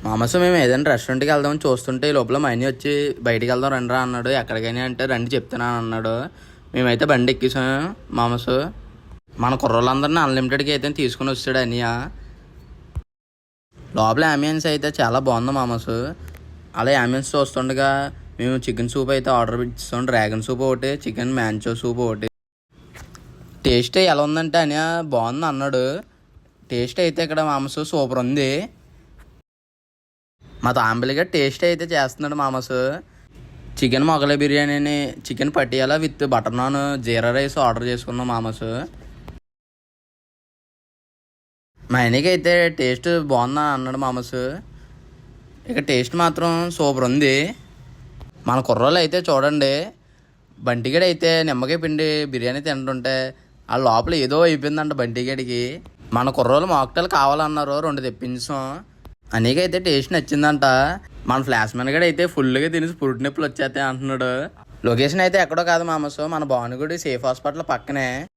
మామస్ మేము ఏదైనా రెస్టారెంట్కి వెళ్దామని చూస్తుంటే ఈ లోపల మనీ వచ్చి బయటికి వెళ్దాం రండిరా అన్నాడు. ఎక్కడికైనా అంటే రండి చెప్తున్నాను అన్నాడు. మేమైతే బండి ఎక్కేసాం. మామస్ మన కుర్రోళ్ళందరినీ అన్లిమిటెడ్కి అయితే తీసుకుని వస్తాడు అనియా. లోపల అంబియన్స్ అయితే చాలా బాగుంది మామస్. అలా అంబియన్స్ చూస్తుండగా మేము చికెన్ సూప్ అయితే ఆర్డర్ ఇస్తాం. డ్రాగన్ సూప్ ఒకటి, చికెన్ మ్యాంచో సూప్ ఒకటి. టేస్ట్ ఎలా ఉందంటే అనియా బాగుంది అన్నాడు. టేస్ట్ అయితే ఇక్కడ మామస్ సూపర్ ఉంది. మా తాంబలిగా టేస్ట్ అయితే చేస్తున్నాడు మామస్. చికెన్ మొగలై బిర్యానీని chicken Patiala with butter non jeera rice order చేసుకున్నాం మామస్. మా ఆయనకి అయితే టేస్ట్ బాగుందా అన్నాడు మామస్. ఇక టేస్ట్ మాత్రం సూపర్ ఉంది. మన కుర్రోళ్ళు అయితే చూడండి, బంటిగడి అయితే నిమ్మకాయ పిండి బిర్యానీ తింటుంటే ఆ లోపల ఏదో అయిపోయిందంట బంటిగడికి. మన కుర్రోళ్ళు మాక్టైల్ కావాలన్నారు, 2 తెప్పించాం. అనేకైతే టేస్ట్ నచ్చిందంట. మన ఫ్లాష్ మ్యాన్ గడ అయితే ఫుల్గా తినేసి పురుటి నొప్పులు వచ్చేస్తాయి అంటున్నాడు. లొకేషన్ అయితే ఎక్కడో కాదు మామస్, మన భానుగుడి సేఫ్ హాస్పిటల్ పక్కనే.